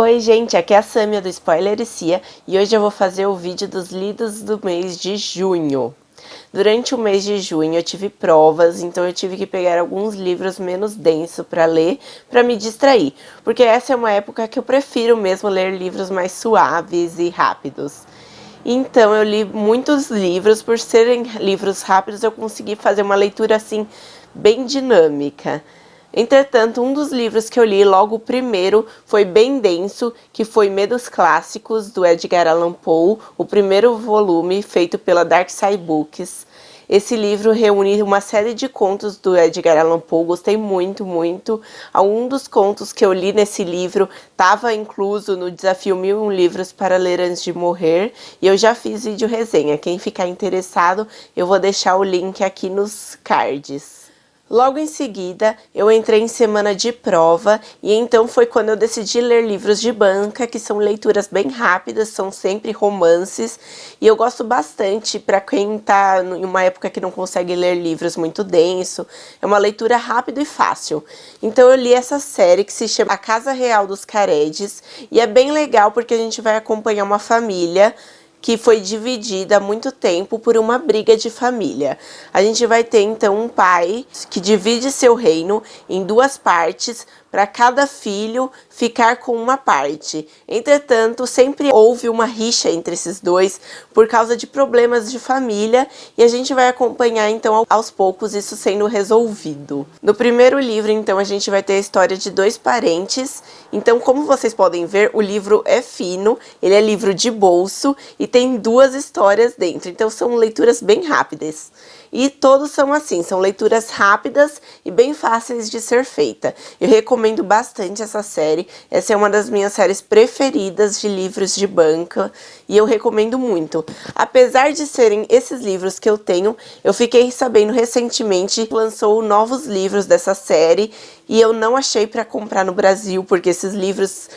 Oi gente, aqui é a Sâmia do Spoilericia e hoje eu vou fazer o vídeo dos lidos do mês de junho. Durante o mês de junho eu tive provas, então eu tive que pegar alguns livros menos densos para ler, para me distrair, porque essa é uma época que eu prefiro mesmo ler livros mais suaves e rápidos. Então eu li muitos livros, por serem livros rápidos eu consegui fazer uma leitura assim bem dinâmica. Entretanto, um dos livros que eu li logo primeiro foi bem denso, que foi Medos Clássicos, do Edgar Allan Poe, o primeiro volume feito pela Dark Side Books. Esse livro reúne uma série de contos do Edgar Allan Poe, gostei muito. Um dos contos que eu li nesse livro estava incluso no desafio 1001 livros para ler antes de morrer, e eu já fiz vídeo resenha. Quem ficar interessado, eu vou deixar o link aqui nos cards. Logo em seguida, eu entrei em semana de prova e então foi quando eu decidi ler livros de banca, que são leituras bem rápidas, são sempre romances, e eu gosto bastante para quem tá em uma época que não consegue ler livros muito denso, é uma leitura rápida e fácil. Então eu li essa série que se chama A Casa Real dos Caredes, e é bem legal porque a gente vai acompanhar uma família que foi dividida há muito tempo por uma briga de família. A gente vai ter então um pai que divide seu reino em duas partes para cada filho ficar com uma parte. Entretanto, sempre houve uma rixa entre esses dois por causa de problemas de família, e a gente vai acompanhar então aos poucos isso sendo resolvido. No primeiro livro, então, a gente vai ter a história de dois parentes. Então, como vocês podem ver, o livro é fino, ele é livro de bolso e tem duas histórias dentro, então são leituras bem rápidas. E todos são assim, são leituras rápidas e bem fáceis de ser feita. Eu recomendo bastante essa série, essa é uma das minhas séries preferidas de livros de banca e eu recomendo muito. Apesar de serem esses livros que eu tenho, eu fiquei sabendo recentemente que lançou novos livros dessa série e eu não achei para comprar no Brasil, porque esses livros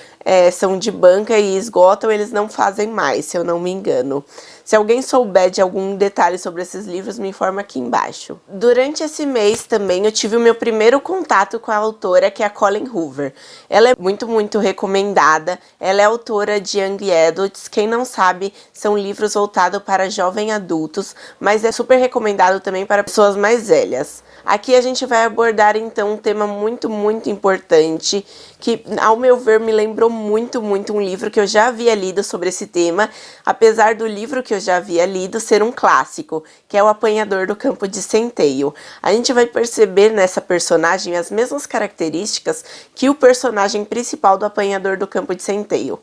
são de banca e esgotam, eles não fazem mais, se eu não me engano. Se alguém souber de algum detalhe sobre esses livros, me informa aqui embaixo. Durante esse mês também eu tive o meu primeiro contato com a autora, que é a Colleen Hoover. Ela é muito recomendada, ela é autora de Young Adults. Quem não sabe, são livros voltados para jovens adultos, mas é super recomendado também para pessoas mais velhas. Aqui a gente vai abordar então um tema muito importante, que ao meu ver me lembrou muito um livro que eu já havia lido sobre esse tema, apesar do livro que eu já havia lido ser um clássico, que é O Apanhador do Campo de Centeio. A gente vai perceber nessa personagem as mesmas características que o personagem principal do Apanhador do Campo de Centeio.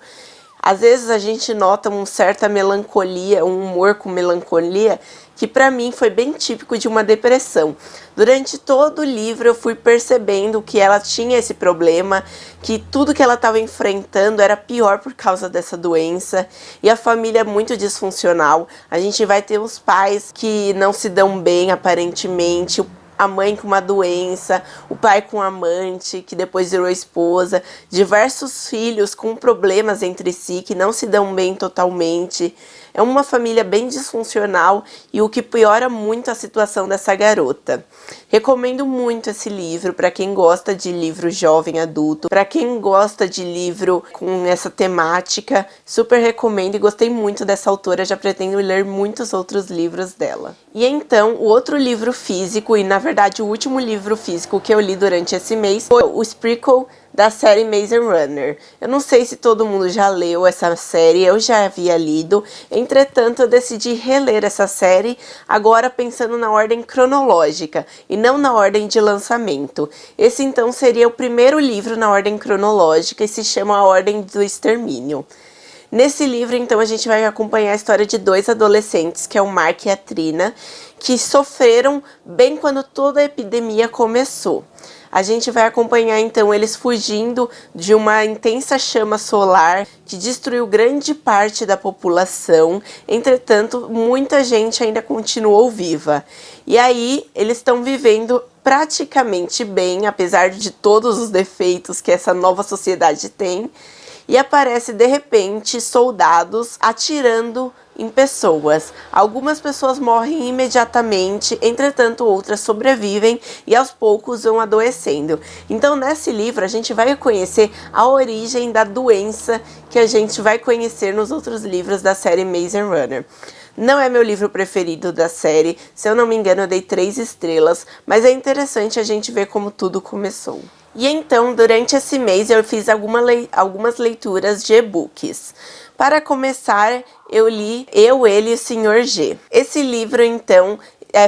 Às vezes a gente nota uma certa melancolia, um humor com melancolia, que para mim foi bem típico de uma depressão. Durante todo o livro eu fui percebendo que ela tinha esse problema, que tudo que ela estava enfrentando era pior por causa dessa doença, e a família é muito disfuncional. A gente vai ter os pais que não se dão bem aparentemente, a mãe com uma doença, o pai com amante, que depois virou esposa, diversos filhos com problemas entre si, que não se dão bem totalmente. É uma família bem disfuncional e o que piora muito a situação dessa garota. Recomendo muito esse livro para quem gosta de livro jovem adulto, para quem gosta de livro com essa temática, super recomendo e gostei muito dessa autora, já pretendo ler muitos outros livros dela. E então, o outro livro físico, e na verdade o último livro físico que eu li durante esse mês, foi o Sprinkle, da série Maze Runner. Eu não sei se todo mundo já leu essa série, eu já havia lido, entretanto eu decidi reler essa série, agora pensando na ordem cronológica e não na ordem de lançamento. Esse então seria o primeiro livro na ordem cronológica e se chama A Ordem do Extermínio. Nesse livro, então, a gente vai acompanhar a história de dois adolescentes, que é o Mark e a Trina, que sofreram bem quando toda a epidemia começou. A gente vai acompanhar, então, eles fugindo de uma intensa chama solar que destruiu grande parte da população. Entretanto, muita gente ainda continuou viva. E aí, eles estão vivendo praticamente bem, apesar de todos os defeitos que essa nova sociedade tem. E aparece de repente soldados atirando em pessoas. Algumas pessoas morrem imediatamente, entretanto outras sobrevivem e aos poucos vão adoecendo. Então nesse livro a gente vai conhecer a origem da doença que a gente vai conhecer nos outros livros da série Maze Runner. Não é meu livro preferido da série, se eu não me engano eu dei 3 estrelas, mas é interessante a gente ver como tudo começou. E então, durante esse mês eu fiz algumas leituras de e-books. Para começar, eu li Eu, Ele e o Sr. G. Esse livro, então,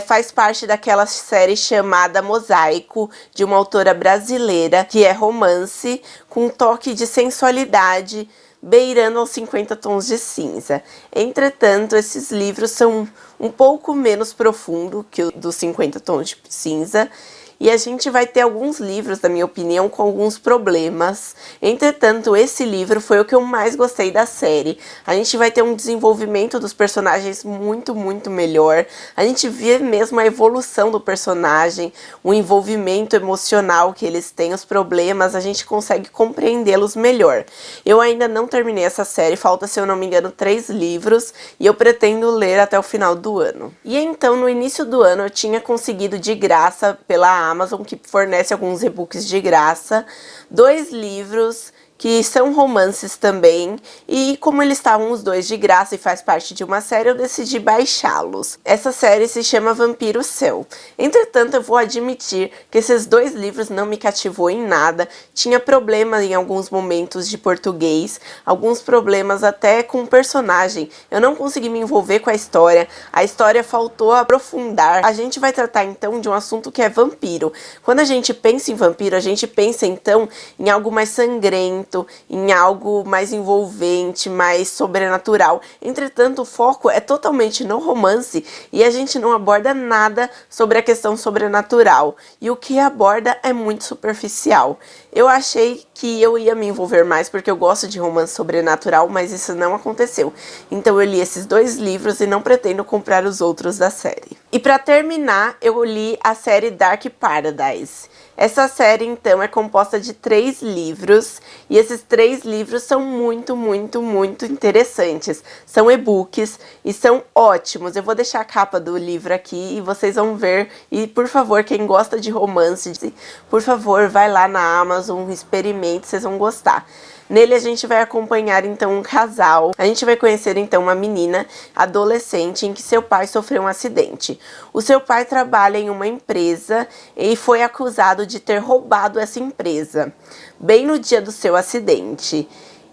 faz parte daquela série chamada Mosaico, de uma autora brasileira, que é romance, com um toque de sensualidade, beirando aos 50 tons de cinza. Entretanto, esses livros são um pouco menos profundo que o dos 50 tons de cinza, e a gente vai ter alguns livros, na minha opinião, com alguns problemas. Entretanto, esse livro foi o que eu mais gostei da série. A gente vai ter um desenvolvimento dos personagens muito, muito melhor. A gente vê mesmo a evolução do personagem, o envolvimento emocional que eles têm, os problemas, a gente consegue compreendê-los melhor. Eu ainda não terminei essa série, falta, se eu não me engano, 3 livros, e eu pretendo ler até o final do ano. E então, no início do ano, eu tinha conseguido de graça pela Amazon, que fornece alguns e-books de graça, 2 livros que são romances também, e como eles estavam os 2 de graça e faz parte de uma série, eu decidi baixá-los. Essa série se chama Vampiro Céu. Entretanto, eu vou admitir que esses 2 livros não me cativou em nada, tinha problemas em alguns momentos de português, alguns problemas até com o personagem, eu não consegui me envolver com a história faltou aprofundar. A gente vai tratar então de um assunto que é vampiro. Quando a gente pensa em vampiro, a gente pensa então em algo mais sangrento, em algo mais envolvente, mais sobrenatural. Entretanto, o foco é totalmente no romance e a gente não aborda nada sobre a questão sobrenatural. E o que aborda é muito superficial. Eu achei que eu ia me envolver mais porque eu gosto de romance sobrenatural, mas isso não aconteceu. Então eu li esses 2 livros e não pretendo comprar os outros da série. E para terminar, eu li a série Dark Paradise. Essa série, então, é composta de 3 livros, e esses 3 livros são muito, muito, muito interessantes. São e-books e são ótimos. Eu vou deixar a capa do livro aqui e vocês vão ver. E, por favor, quem gosta de romance, por favor, vai lá na Amazon, experimente, vocês vão gostar. Nele a gente vai acompanhar então um casal, a gente vai conhecer então uma menina adolescente em que seu pai sofreu um acidente. O seu pai trabalha em uma empresa e foi acusado de ter roubado essa empresa, bem no dia do seu acidente.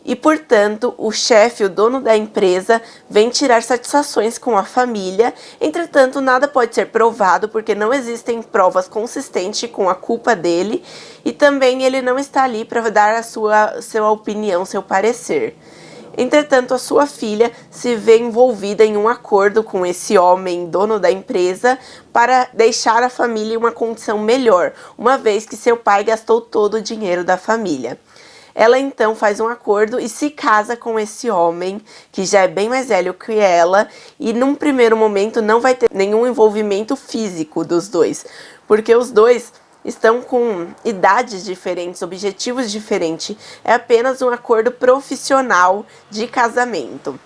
E, portanto, o chefe, o dono da empresa, vem tirar satisfações com a família. Entretanto, nada pode ser provado porque não existem provas consistentes com a culpa dele. E também ele não está ali para dar a sua opinião, seu parecer. Entretanto, a sua filha se vê envolvida em um acordo com esse homem, dono da empresa, para deixar a família em uma condição melhor, uma vez que seu pai gastou todo o dinheiro da família. Ela então faz um acordo e se casa com esse homem, que já é bem mais velho que ela, e num primeiro momento não vai ter nenhum envolvimento físico dos dois, porque os dois estão com idades diferentes, objetivos diferentes, é apenas um acordo profissional de casamento.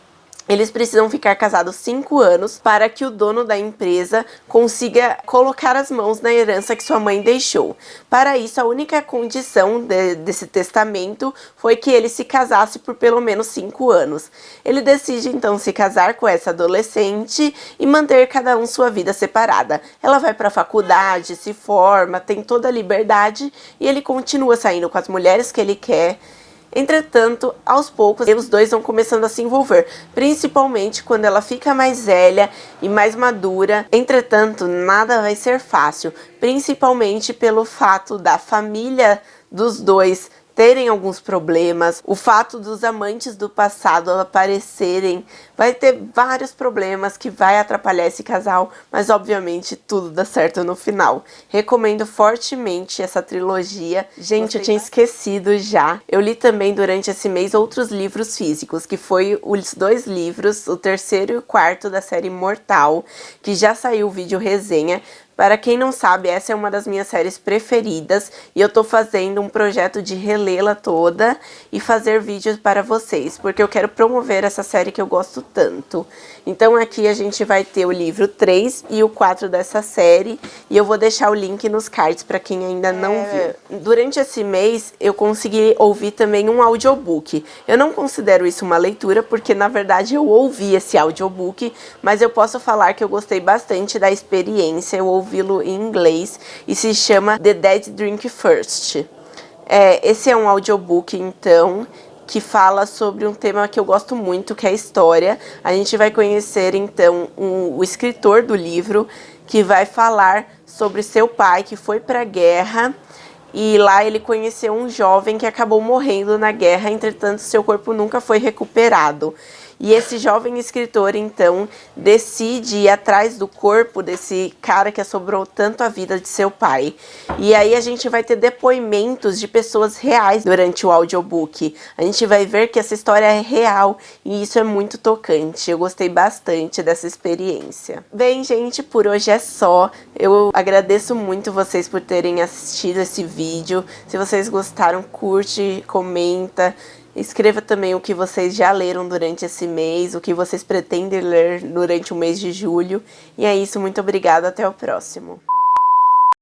Eles precisam ficar casados 5 anos para que o dono da empresa consiga colocar as mãos na herança que sua mãe deixou. Para isso, a única condição desse testamento foi que ele se casasse por pelo menos 5 anos. Ele decide então se casar com essa adolescente e manter cada um sua vida separada. Ela vai para a faculdade, se forma, tem toda a liberdade e ele continua saindo com as mulheres que ele quer. Entretanto, aos poucos, os dois vão começando a se envolver, principalmente quando ela fica mais velha e mais madura. Entretanto, nada vai ser fácil, principalmente pelo fato da família dos dois terem alguns problemas, o fato dos amantes do passado aparecerem, vai ter vários problemas que vai atrapalhar esse casal, mas obviamente tudo dá certo no final. Recomendo fortemente essa trilogia. Gente, eu tinha esquecido já. Eu li também durante esse mês outros livros físicos, que foi os 2 livros, o 3º e o 4º da série Mortal, que já saiu o vídeo resenha. Para quem não sabe, essa é uma das minhas séries preferidas e eu tô fazendo um projeto de relê-la toda e fazer vídeos para vocês, porque eu quero promover essa série que eu gosto tanto. Então aqui a gente vai ter o livro 3 e o 4 dessa série e eu vou deixar o link nos cards para quem ainda não viu. Durante esse mês eu consegui ouvir também um audiobook. Eu não considero isso uma leitura porque na verdade eu ouvi esse audiobook, mas eu posso falar que eu gostei bastante da experiência, eu ouvi-lo em inglês e se chama The Dead Drink First. Esse é um audiobook então que fala sobre um tema que eu gosto muito, que é a história. A gente vai conhecer então o escritor do livro, que vai falar sobre seu pai que foi para a guerra e lá ele conheceu um jovem que acabou morrendo na guerra, entretanto seu corpo nunca foi recuperado. E esse jovem escritor, então, decide ir atrás do corpo desse cara que assobrou tanto a vida de seu pai. E aí a gente vai ter depoimentos de pessoas reais durante o audiobook. A gente vai ver que essa história é real e isso é muito tocante. Eu gostei bastante dessa experiência. Bem, gente, por hoje é só. Eu agradeço muito vocês por terem assistido esse vídeo. Se vocês gostaram, curte, comenta. Escreva também o que vocês já leram durante esse mês, o que vocês pretendem ler durante o mês de julho. E é isso, muito obrigada, até o próximo.